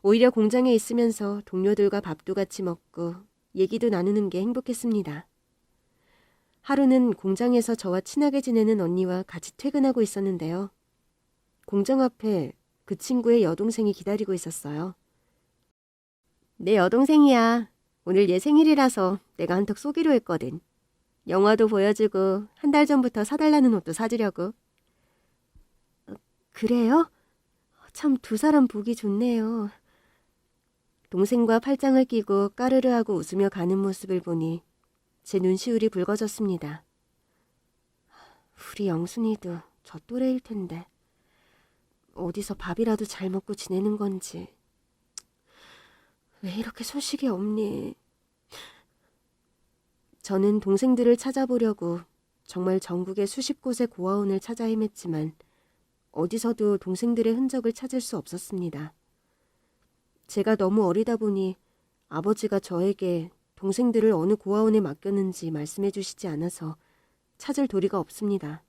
오히려 공장에 있으면서 동료들과 밥도 같이 먹고 얘기도 나누는 게 행복했습니다. 하루는 공장에서 저와 친하게 지내는 언니와 같이 퇴근하고 있었는데요. 공장 앞에 그 친구의 여동생이 기다리고 있었어요. 내 여동생이야. 오늘 얘 생일이라서 내가 한턱 쏘기로 했거든. 영화도 보여주고 한 달 전부터 사달라는 옷도 사주려고. 그래요? 참 두 사람 보기 좋네요. 동생과 팔짱을 끼고 까르르하고 웃으며 가는 모습을 보니 제 눈시울이 붉어졌습니다. 우리 영순이도 저 또래일 텐데 어디서 밥이라도 잘 먹고 지내는 건지. 왜 이렇게 소식이 없니? 저는 동생들을 찾아보려고 정말 전국의 수십 곳의 고아원을 찾아 헤맸지만 어디서도 동생들의 흔적을 찾을 수 없었습니다. 제가 너무 어리다 보니 아버지가 저에게 동생들을 어느 고아원에 맡겼는지 말씀해 주시지 않아서 찾을 도리가 없습니다.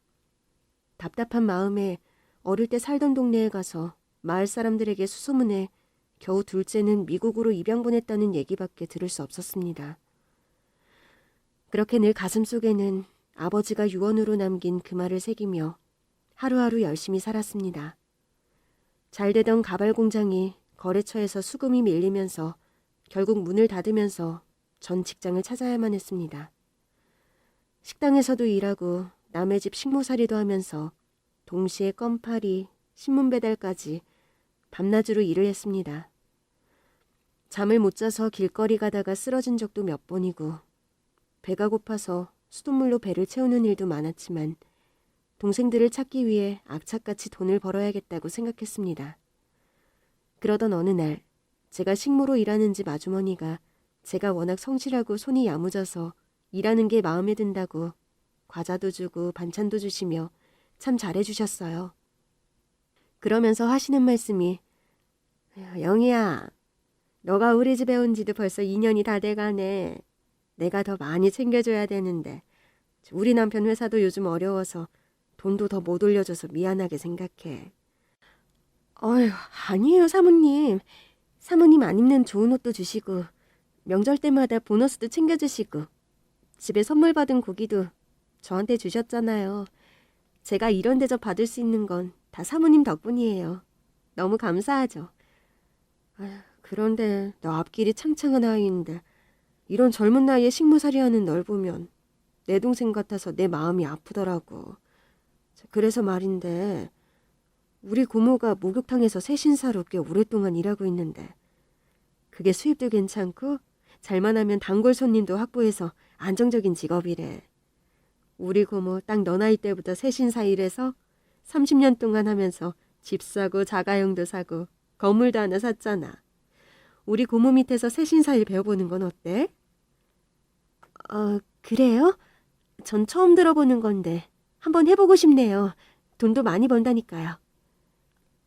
답답한 마음에 어릴 때 살던 동네에 가서 마을 사람들에게 수소문해 겨우 둘째는 미국으로 입양 보냈다는 얘기밖에 들을 수 없었습니다. 그렇게 늘 가슴속에는 아버지가 유언으로 남긴 그 말을 새기며 하루하루 열심히 살았습니다. 잘 되던 가발 공장이 거래처에서 수금이 밀리면서 결국 문을 닫으면서 전 직장을 찾아야만 했습니다. 식당에서도 일하고 남의 집 식모살이도 하면서 동시에 껌파리, 신문 배달까지 밤낮으로 일을 했습니다. 잠을 못 자서 길거리 가다가 쓰러진 적도 몇 번이고 배가 고파서 수돗물로 배를 채우는 일도 많았지만 동생들을 찾기 위해 악착같이 돈을 벌어야겠다고 생각했습니다. 그러던 어느 날 제가 식모로 일하는 집 아주머니가 제가 워낙 성실하고 손이 야무져서 일하는 게 마음에 든다고 과자도 주고 반찬도 주시며 참 잘해주셨어요. 그러면서 하시는 말씀이 영희야, 너가 우리 집에 온 지도 벌써 2년이 다 돼가네. 내가 더 많이 챙겨줘야 되는데 우리 남편 회사도 요즘 어려워서 돈도 더 못 올려줘서 미안하게 생각해. 어휴, 아니에요 사모님. 사모님 안 입는 좋은 옷도 주시고 명절 때마다 보너스도 챙겨주시고 집에 선물 받은 고기도 저한테 주셨잖아요. 제가 이런 대접 받을 수 있는 건 다 사모님 덕분이에요. 너무 감사하죠. 아휴, 그런데 너 앞길이 창창한 아이인데 이런 젊은 나이에 식모살이 하는 널 보면 내 동생 같아서 내 마음이 아프더라고. 그래서 말인데 우리 고모가 목욕탕에서 새신사로 꽤 오랫동안 일하고 있는데 그게 수입도 괜찮고 잘만 하면 단골 손님도 확보해서 안정적인 직업이래. 우리 고모 딱 너 나이 때부터 새신사 일해서 30년 동안 하면서 집 사고 자가용도 사고 건물도 하나 샀잖아. 우리 고모 밑에서 새신사 일 배워보는 건 어때? 그래요? 전 처음 들어보는 건데 한번 해보고 싶네요. 돈도 많이 번다니까요.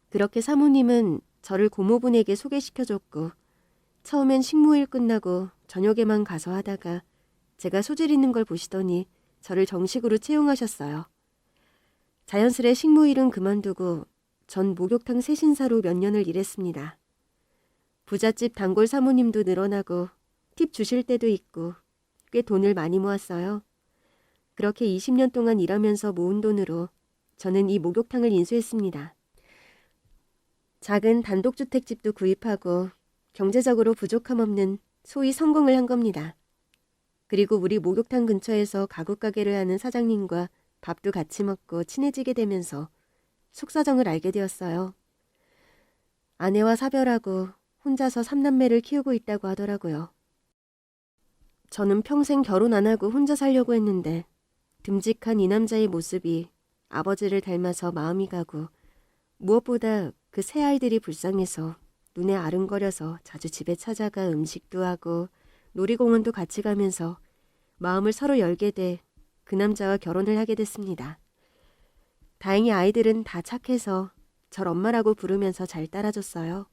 그렇게 사모님은 저를 고모분에게 소개시켜줬고 처음엔 식모일 끝나고 저녁에만 가서 하다가 제가 소질 있는 걸 보시더니 저를 정식으로 채용하셨어요. 자연스레 식모일은 그만두고 전 목욕탕 새신사로 몇 년을 일했습니다. 부잣집 단골 사모님도 늘어나고 팁 주실 때도 있고 꽤 돈을 많이 모았어요. 그렇게 20년 동안 일하면서 모은 돈으로 저는 이 목욕탕을 인수했습니다. 작은 단독주택집도 구입하고 경제적으로 부족함 없는 소위 성공을 한 겁니다. 그리고 우리 목욕탕 근처에서 가구 가게를 하는 사장님과 밥도 같이 먹고 친해지게 되면서 속사정을 알게 되었어요. 아내와 사별하고 혼자서 3남매를 키우고 있다고 하더라고요. 저는 평생 결혼 안 하고 혼자 살려고 했는데 듬직한 이 남자의 모습이 아버지를 닮아서 마음이 가고 무엇보다 그 새 아이들이 불쌍해서 눈에 아른거려서 자주 집에 찾아가 음식도 하고 놀이공원도 같이 가면서 마음을 서로 열게 돼 그 남자와 결혼을 하게 됐습니다. 다행히 아이들은 다 착해서 절 엄마라고 부르면서 잘 따라줬어요.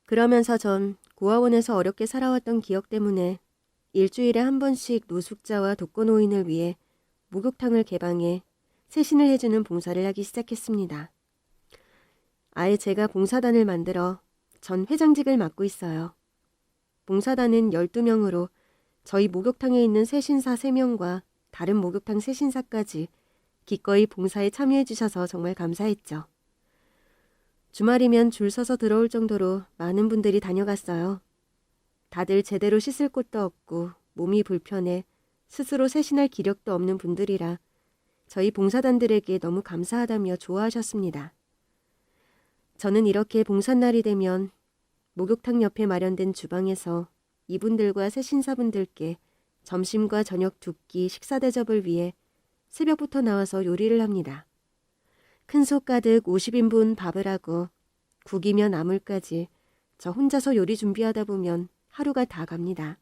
그러면서 전 고아원에서 어렵게 살아왔던 기억 때문에 일주일에 한 번씩 노숙자와 독거노인을 위해 목욕탕을 개방해 세신을 해주는 봉사를 하기 시작했습니다. 아예 제가 봉사단을 만들어 전 회장직을 맡고 있어요. 봉사단은 12명으로 저희 목욕탕에 있는 세신사 3명과 다른 목욕탕 세신사까지 기꺼이 봉사에 참여해 주셔서 정말 감사했죠. 주말이면 줄 서서 들어올 정도로 많은 분들이 다녀갔어요. 다들 제대로 씻을 곳도 없고 몸이 불편해 스스로 세신할 기력도 없는 분들이라 저희 봉사단들에게 너무 감사하다며 좋아하셨습니다. 저는 이렇게 봉삿날이 되면 목욕탕 옆에 마련된 주방에서 이분들과 새신사분들께 점심과 저녁 두 끼 식사 대접을 위해 새벽부터 나와서 요리를 합니다. 큰 솥 가득 50인분 밥을 하고 국이며 나물까지 저 혼자서 요리 준비하다 보면 하루가 다 갑니다.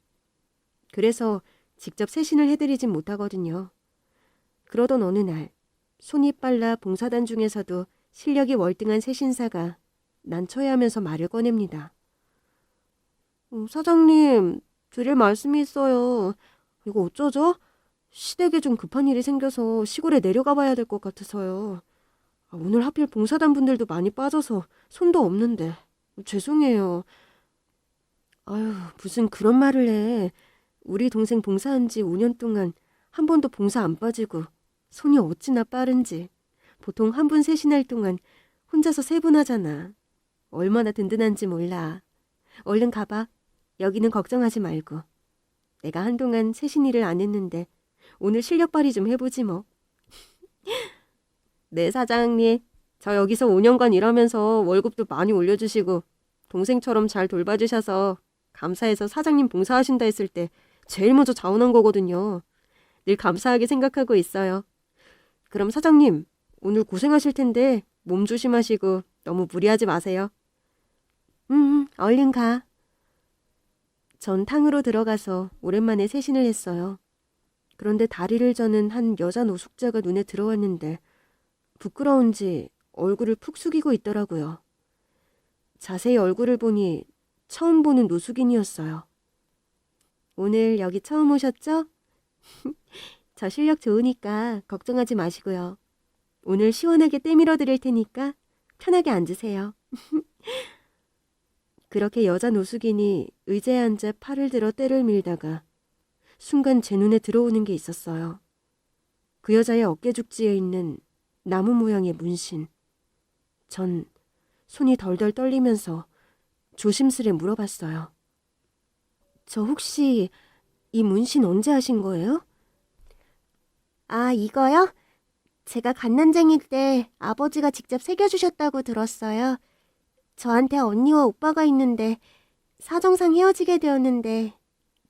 그래서 직접 세신을 해드리진 못하거든요. 그러던 어느 날 손이 빨라 봉사단 중에서도 실력이 월등한 새신사가 난처해하면서 말을 꺼냅니다. 사장님, 드릴 말씀이 있어요. 이거 어쩌죠? 시댁에 좀 급한 일이 생겨서 시골에 내려가 봐야 될 것 같아서요. 오늘 하필 봉사단 분들도 많이 빠져서 손도 없는데 죄송해요. 아유, 무슨 그런 말을 해. 우리 동생 봉사한 지 5년 동안 한 번도 봉사 안 빠지고 손이 어찌나 빠른지. 보통 한 분 세신할 동안 혼자서 3분 하잖아. 얼마나 든든한지 몰라. 얼른 가봐. 여기는 걱정하지 말고. 내가 한동안 세신 일을 안 했는데 오늘 실력 발휘 좀 해보지 뭐. 네, 사장님. 저 여기서 5년간 일하면서 월급도 많이 올려주시고 동생처럼 잘 돌봐주셔서 감사해서 사장님 봉사하신다 했을 때 제일 먼저 자원한 거거든요. 늘 감사하게 생각하고 있어요. 그럼 사장님, 오늘 고생하실 텐데 몸 조심하시고 너무 무리하지 마세요. 얼른 가. 전 탕으로 들어가서 오랜만에 세신을 했어요. 그런데 다리를 저는 한 여자 노숙자가 눈에 들어왔는데 부끄러운지 얼굴을 푹 숙이고 있더라고요. 자세히 얼굴을 보니 처음 보는 노숙인이었어요. 오늘 여기 처음 오셨죠? 저 실력 좋으니까 걱정하지 마시고요. 오늘 시원하게 때밀어 드릴 테니까 편하게 앉으세요. 그렇게 여자 노숙인이 의자에 앉아 팔을 들어 때를 밀다가 순간 제 눈에 들어오는 게 있었어요. 그 여자의 어깨 죽지에 있는 나무 모양의 문신. 전 손이 덜덜 떨리면서 조심스레 물어봤어요. 저 혹시 이 문신 언제 하신 거예요? 아, 이거요? 제가 갓난쟁이 때 아버지가 직접 새겨주셨다고 들었어요. 저한테 언니와 오빠가 있는데 사정상 헤어지게 되었는데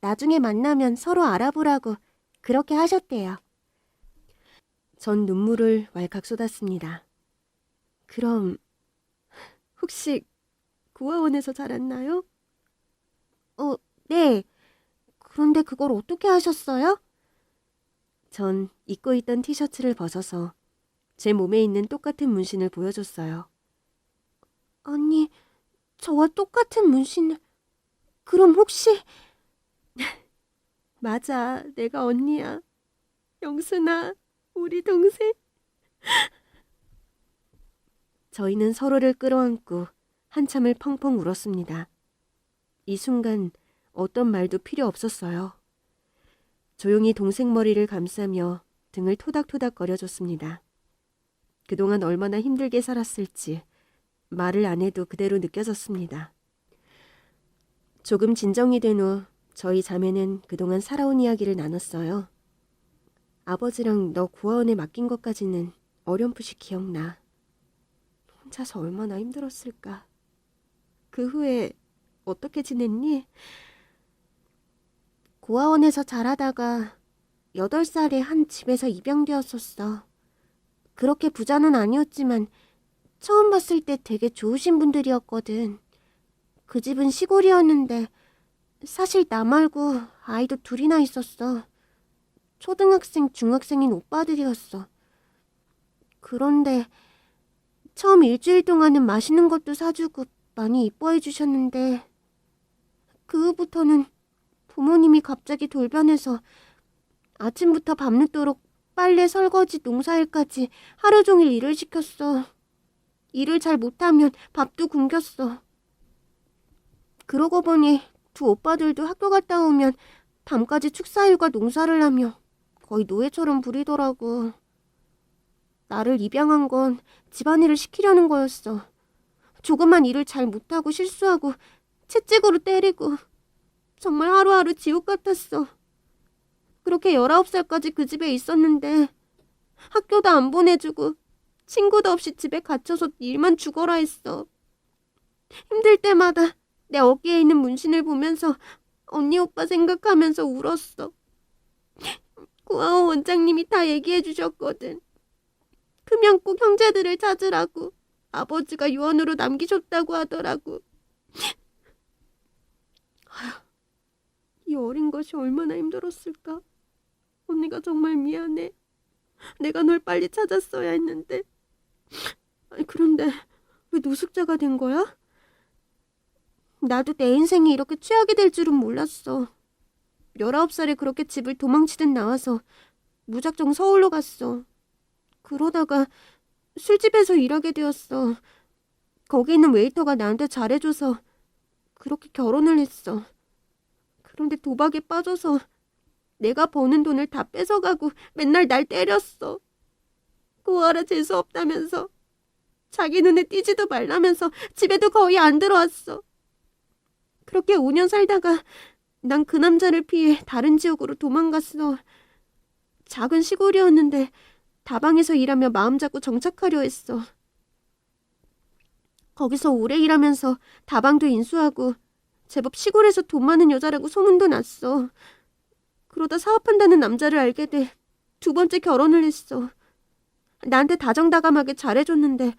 나중에 만나면 서로 알아보라고 그렇게 하셨대요. 전 눈물을 왈칵 쏟았습니다. 그럼 혹시 구화원에서 자랐나요? 네. 그런데 그걸 어떻게 하셨어요? 전 입고 있던 티셔츠를 벗어서 제 몸에 있는 똑같은 문신을 보여줬어요. 아니, 저와 똑같은 문신을... 그럼 혹시... 맞아, 내가 언니야. 영순아, 우리 동생. 저희는 서로를 끌어안고 한참을 펑펑 울었습니다. 이 순간 어떤 말도 필요 없었어요. 조용히 동생 머리를 감싸며 등을 토닥토닥 거려줬습니다. 그동안 얼마나 힘들게 살았을지 말을 안 해도 그대로 느껴졌습니다. 조금 진정이 된 후 저희 자매는 그동안 살아온 이야기를 나눴어요. 아버지랑 너 구화원에 맡긴 것까지는 어렴풋이 기억나. 혼자서 얼마나 힘들었을까. 그 후에 어떻게 지냈니? 고아원에서 자라다가 8살에 한 집에서 입양되었었어. 그렇게 부자는 아니었지만 처음 봤을 때 되게 좋으신 분들이었거든. 그 집은 시골이었는데 사실 나 말고 아이도 2이나 있었어. 초등학생, 중학생인 오빠들이었어. 그런데 처음 일주일 동안은 맛있는 것도 사주고 많이 이뻐해 주셨는데 그 후부터는 부모님이 갑자기 돌변해서 아침부터 밤늦도록 빨래, 설거지, 농사일까지 하루 종일 일을 시켰어. 일을 잘 못하면 밥도 굶겼어. 그러고 보니 2 오빠들도 학교 갔다 오면 밤까지 축사일과 농사를 하며 거의 노예처럼 부리더라고. 나를 입양한 건 집안일을 시키려는 거였어. 조그만 일을 잘 못하고 실수하고 채찍으로 때리고 정말 하루하루 지옥 같았어. 그렇게 19살까지 그 집에 있었는데 학교도 안 보내주고 친구도 없이 집에 갇혀서 일만 죽어라 했어. 힘들 때마다 내 어깨에 있는 문신을 보면서 언니 오빠 생각하면서 울었어. 고아원 원장님이 다 얘기해 주셨거든. 크면 꼭 형제들을 찾으라고. 아버지가 유언으로 남기셨다고 하더라고. 이 어린 것이 얼마나 힘들었을까. 언니가 정말 미안해. 내가 널 빨리 찾았어야 했는데. 아니, 그런데 왜 노숙자가 된 거야? 나도 내 인생이 이렇게 최악이 될 줄은 몰랐어. 19살에 그렇게 집을 도망치듯 나와서 무작정 서울로 갔어. 그러다가 술집에서 일하게 되었어. 거기 있는 웨이터가 나한테 잘해줘서 그렇게 결혼을 했어. 그런데 도박에 빠져서 내가 버는 돈을 다 뺏어가고 맨날 날 때렸어. 고아라 재수 없다면서. 자기 눈에 띄지도 말라면서 집에도 거의 안 들어왔어. 그렇게 5년 살다가 난 그 남자를 피해 다른 지역으로 도망갔어. 작은 시골이었는데 다방에서 일하며 마음 잡고 정착하려 했어. 거기서 오래 일하면서 다방도 인수하고 제법 시골에서 돈 많은 여자라고 소문도 났어. 그러다 사업한다는 남자를 알게 돼 2번째 결혼을 했어. 나한테 다정다감하게 잘해줬는데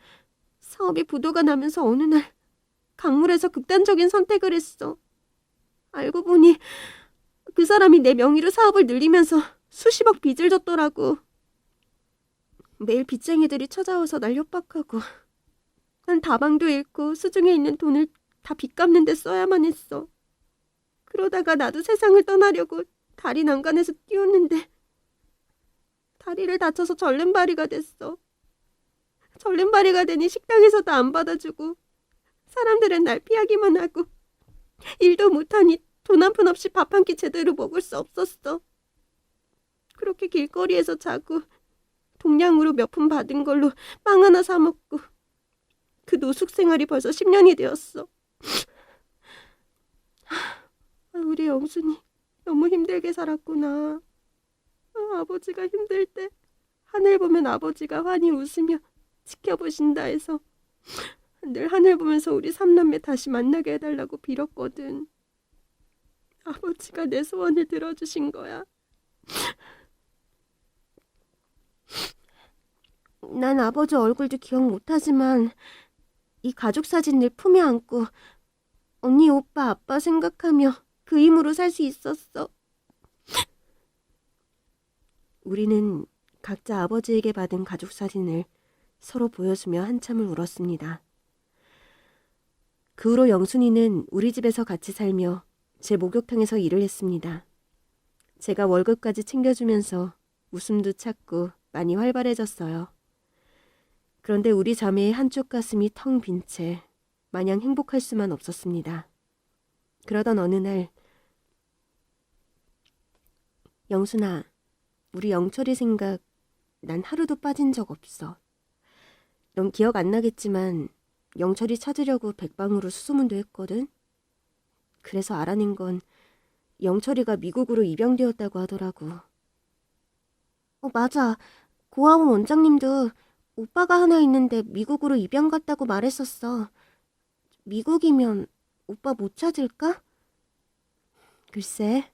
사업이 부도가 나면서 어느 날 강물에서 극단적인 선택을 했어. 알고 보니 그 사람이 내 명의로 사업을 늘리면서 수십억 빚을 졌더라고. 매일 빚쟁이들이 찾아와서 날 협박하고 난 다방도 잃고 수중에 있는 돈을 다 빚 갚는 데 써야만 했어. 그러다가 나도 세상을 떠나려고 다리 난간에서 뛰었는데 다리를 다쳐서 절름발이가 됐어. 절름발이가 되니 식당에서도 안 받아주고 사람들은 날 피하기만 하고 일도 못하니 돈 한 푼 없이 밥 한 끼 제대로 먹을 수 없었어. 그렇게 길거리에서 자고 동량으로 몇 푼 받은 걸로 빵 하나 사 먹고 그 노숙 생활이 벌써 10년이 되었어. 우리 영순이 너무 힘들게 살았구나. 아버지가 힘들 때 하늘 보면 아버지가 환히 웃으며 지켜보신다 해서 늘 하늘 보면서 우리 삼남매 다시 만나게 해달라고 빌었거든. 아버지가 내 소원을 들어주신 거야. 난 아버지 얼굴도 기억 못하지만 이 가족 사진을 품에 안고 언니, 오빠, 아빠 생각하며 그 힘으로 살 수 있었어. 우리는 각자 아버지에게 받은 가족 사진을 서로 보여주며 한참을 울었습니다. 그 후로 영순이는 우리 집에서 같이 살며 제 목욕탕에서 일을 했습니다. 제가 월급까지 챙겨주면서 웃음도 찾고 많이 활발해졌어요. 그런데 우리 자매의 한쪽 가슴이 텅 빈 채 마냥 행복할 수만 없었습니다. 그러던 어느 날, 영순아, 우리 영철이 생각 난 하루도 빠진 적 없어. 넌 기억 안 나겠지만 영철이 찾으려고 백방으로 수소문도 했거든. 그래서 알아낸 건 영철이가 미국으로 입양되었다고 하더라고. 맞아. 고아원 원장님도 오빠가 하나 있는데 미국으로 입양 갔다고 말했었어. 미국이면 오빠 못 찾을까? 글쎄,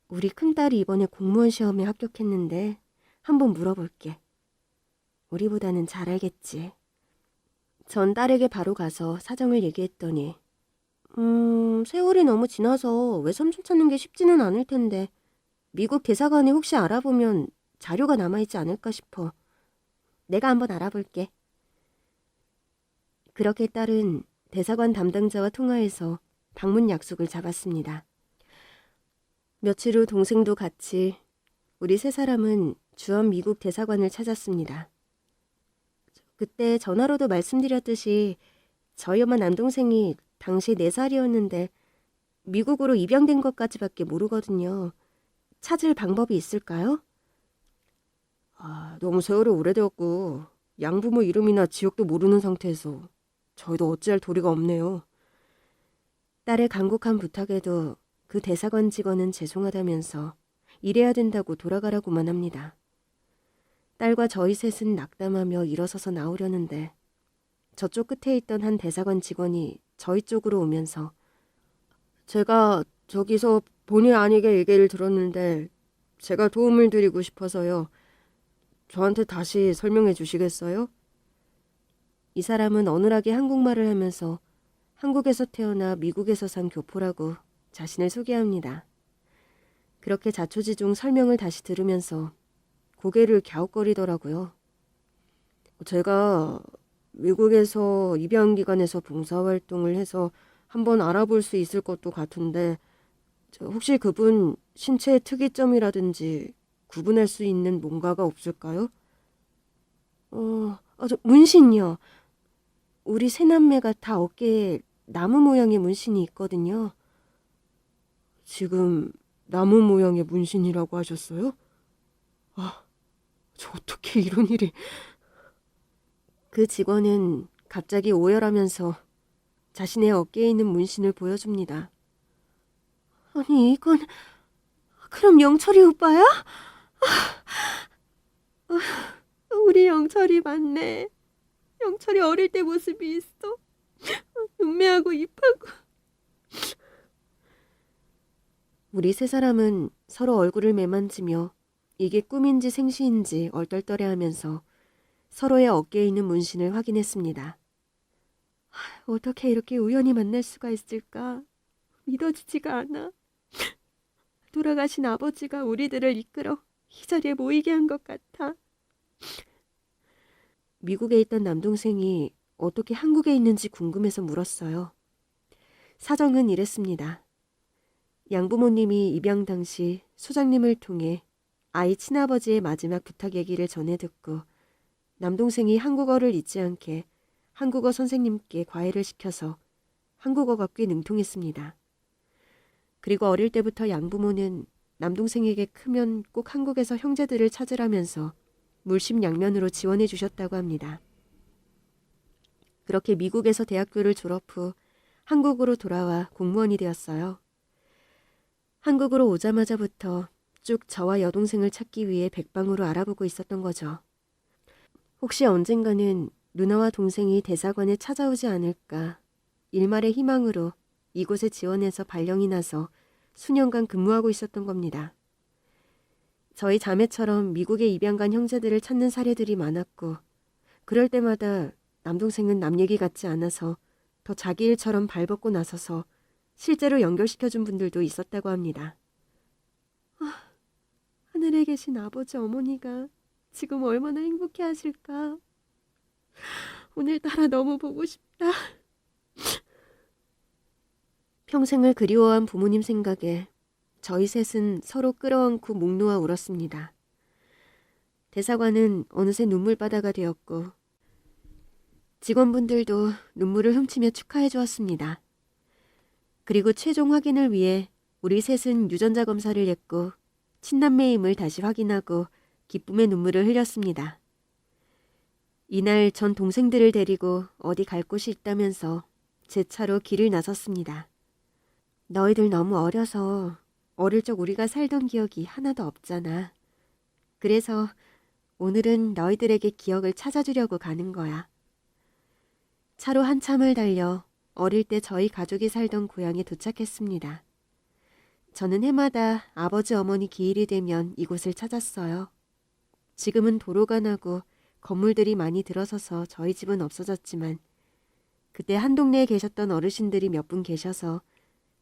우리 큰딸이 이번에 공무원 시험에 합격했는데 한번 물어볼게. 우리보다는 잘 알겠지. 전 딸에게 바로 가서 사정을 얘기했더니 세월이 너무 지나서 외삼촌 찾는 게 쉽지는 않을 텐데 미국 대사관에 혹시 알아보면 자료가 남아있지 않을까 싶어. 내가 한번 알아볼게. 그렇게 딸은 대사관 담당자와 통화해서 방문 약속을 잡았습니다. 며칠 후 동생도 같이 우리 세 사람은 주한 미국 대사관을 찾았습니다. 그때 전화로도 말씀드렸듯이 저희 엄마 남동생이 당시 4살이었는데 미국으로 입양된 것까지밖에 모르거든요. 찾을 방법이 있을까요? 너무 세월이 오래되었고 양부모 이름이나 지역도 모르는 상태에서 저희도 어찌할 도리가 없네요. 딸의 간곡한 부탁에도 그 대사관 직원은 죄송하다면서 일해야 된다고 돌아가라고만 합니다. 딸과 저희 셋은 낙담하며 일어서서 나오려는데 저쪽 끝에 있던 한 대사관 직원이 저희 쪽으로 오면서 제가 저기서 본의 아니게 얘기를 들었는데 제가 도움을 드리고 싶어서요. 저한테 다시 설명해 주시겠어요? 이 사람은 어눌하게 한국말을 하면서 한국에서 태어나 미국에서 산 교포라고 자신을 소개합니다. 그렇게 자초지종 설명을 다시 들으면서 고개를 갸웃거리더라고요. 제가 미국에서 입양기관에서 봉사활동을 해서 한번 알아볼 수 있을 것도 같은데 혹시 그분 신체의 특이점이라든지 구분할 수 있는 뭔가가 없을까요? 저 문신이요. 우리 새남매가 다 어깨에 나무 모양의 문신이 있거든요. 지금 나무 모양의 문신이라고 하셨어요? 저 어떻게 이런 일이... 그 직원은 갑자기 오열하면서 자신의 어깨에 있는 문신을 보여줍니다. 아니, 이건 그럼 영철이 오빠야? 우리 영철이 맞네. 영철이 어릴 때 모습이 있어. 눈매하고 입하고. 우리 세 사람은 서로 얼굴을 매만지며 이게 꿈인지 생시인지 얼떨떨해하면서 서로의 어깨에 있는 문신을 확인했습니다. 어떻게 이렇게 우연히 만날 수가 있을까? 믿어지지가 않아. 돌아가신 아버지가 우리들을 이끌어 이 자리에 모이게 한 것 같아. 미국에 있던 남동생이 어떻게 한국에 있는지 궁금해서 물었어요. 사정은 이랬습니다. 양부모님이 입양 당시 소장님을 통해 아이 친아버지의 마지막 부탁 얘기를 전해 듣고 남동생이 한국어를 잊지 않게 한국어 선생님께 과외를 시켜서 한국어가 꽤 능통했습니다. 그리고 어릴 때부터 양부모는 남동생에게 크면 꼭 한국에서 형제들을 찾으라면서 물심양면으로 지원해 주셨다고 합니다. 그렇게 미국에서 대학교를 졸업 후 한국으로 돌아와 공무원이 되었어요. 한국으로 오자마자부터 쭉 저와 여동생을 찾기 위해 백방으로 알아보고 있었던 거죠. 혹시 언젠가는 누나와 동생이 대사관에 찾아오지 않을까 일말의 희망으로 이곳에 지원해서 발령이 나서 수년간 근무하고 있었던 겁니다. 저희 자매처럼 미국에 입양 간 형제들을 찾는 사례들이 많았고 그럴 때마다 남동생은 남 얘기 같지 않아서 더 자기 일처럼 발벗고 나서서 실제로 연결시켜준 분들도 있었다고 합니다. 하늘에 계신 아버지 어머니가 지금 얼마나 행복해 하실까. 오늘따라 너무 보고 싶다. 평생을 그리워한 부모님 생각에 저희 셋은 서로 끌어안고 목 놓아 울었습니다. 대사관은 어느새 눈물바다가 되었고 직원분들도 눈물을 훔치며 축하해 주었습니다. 그리고 최종 확인을 위해 우리 셋은 유전자 검사를 했고 친남매임을 다시 확인하고 기쁨의 눈물을 흘렸습니다. 이날 전 동생들을 데리고 어디 갈 곳이 있다면서 제 차로 길을 나섰습니다. 너희들 너무 어려서 어릴 적 우리가 살던 기억이 하나도 없잖아. 그래서 오늘은 너희들에게 기억을 찾아주려고 가는 거야. 차로 한참을 달려 어릴 때 저희 가족이 살던 고향에 도착했습니다. 저는 해마다 아버지 어머니 기일이 되면 이곳을 찾았어요. 지금은 도로가 나고 건물들이 많이 들어서서 저희 집은 없어졌지만 그때 한 동네에 계셨던 어르신들이 몇 분 계셔서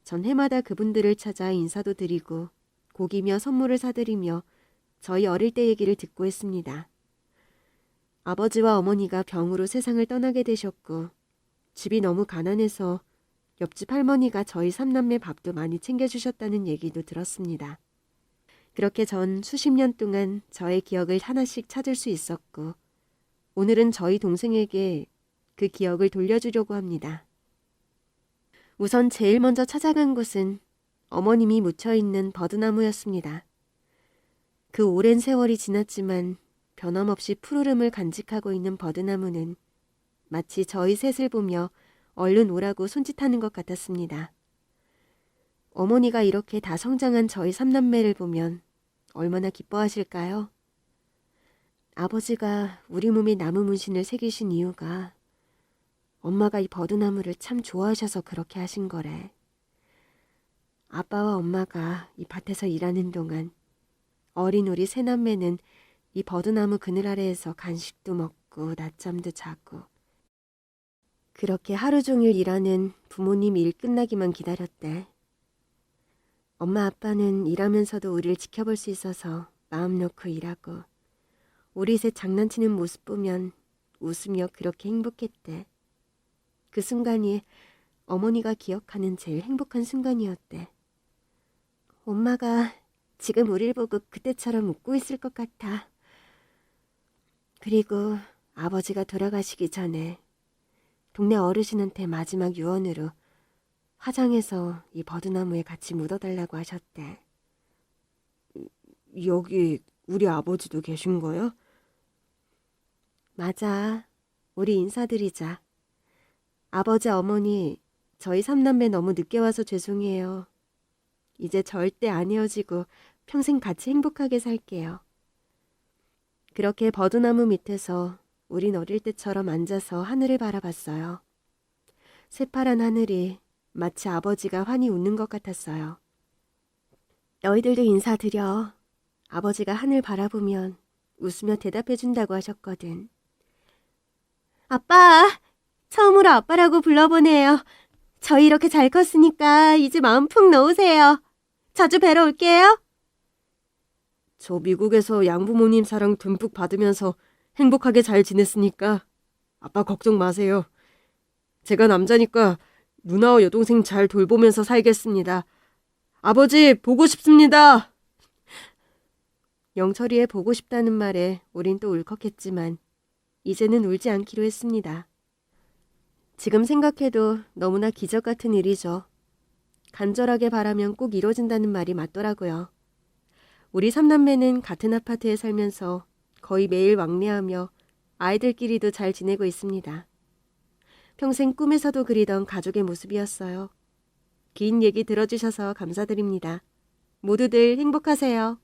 전 해마다 그분들을 찾아 인사도 드리고 고기며 선물을 사드리며 저희 어릴 때 얘기를 듣고 했습니다. 아버지와 어머니가 병으로 세상을 떠나게 되셨고 집이 너무 가난해서 옆집 할머니가 저희 삼남매 밥도 많이 챙겨주셨다는 얘기도 들었습니다. 그렇게 전 수십 년 동안 저의 기억을 하나씩 찾을 수 있었고 오늘은 저희 동생에게 그 기억을 돌려주려고 합니다. 우선 제일 먼저 찾아간 곳은 어머님이 묻혀있는 버드나무였습니다. 그 오랜 세월이 지났지만 변함없이 푸르름을 간직하고 있는 버드나무는 마치 저희 셋을 보며 얼른 오라고 손짓하는 것 같았습니다. 어머니가 이렇게 다 성장한 저희 삼남매를 보면 얼마나 기뻐하실까요? 아버지가 우리 몸에 나무 문신을 새기신 이유가 엄마가 이 버드나무를 참 좋아하셔서 그렇게 하신 거래. 아빠와 엄마가 이 밭에서 일하는 동안 어린 우리 세 남매는 이 버드나무 그늘 아래에서 간식도 먹고 낮잠도 자고 그렇게 하루 종일 일하는 부모님 일 끝나기만 기다렸대. 엄마 아빠는 일하면서도 우리를 지켜볼 수 있어서 마음 놓고 일하고 우리 셋 장난치는 모습 보면 웃으며 그렇게 행복했대. 그 순간이 어머니가 기억하는 제일 행복한 순간이었대. 엄마가 지금 우릴 보고 그때처럼 웃고 있을 것 같아. 그리고 아버지가 돌아가시기 전에 동네 어르신한테 마지막 유언으로 화장해서 이 버드나무에 같이 묻어달라고 하셨대. 여기 우리 아버지도 계신 거야? 맞아. 우리 인사드리자. 아버지, 어머니, 저희 삼남매 너무 늦게 와서 죄송해요. 이제 절대 안 헤어지고 평생 같이 행복하게 살게요. 그렇게 버드나무 밑에서 우린 어릴 때처럼 앉아서 하늘을 바라봤어요. 새파란 하늘이 마치 아버지가 환히 웃는 것 같았어요. 너희들도 인사드려. 아버지가 하늘 바라보면 웃으며 대답해준다고 하셨거든. 아빠! 처음으로 아빠라고 불러보네요. 저희 이렇게 잘 컸으니까 이제 마음 푹 놓으세요. 자주 뵈러 올게요. 저 미국에서 양부모님 사랑 듬뿍 받으면서 행복하게 잘 지냈으니까 아빠 걱정 마세요. 제가 남자니까 누나와 여동생 잘 돌보면서 살겠습니다. 아버지 보고 싶습니다. 영철이의 보고 싶다는 말에 우린 또 울컥했지만 이제는 울지 않기로 했습니다. 지금 생각해도 너무나 기적 같은 일이죠. 간절하게 바라면 꼭 이뤄진다는 말이 맞더라고요. 우리 삼남매는 같은 아파트에 살면서 거의 매일 왕래하며 아이들끼리도 잘 지내고 있습니다. 평생 꿈에서도 그리던 가족의 모습이었어요. 긴 얘기 들어주셔서 감사드립니다. 모두들 행복하세요.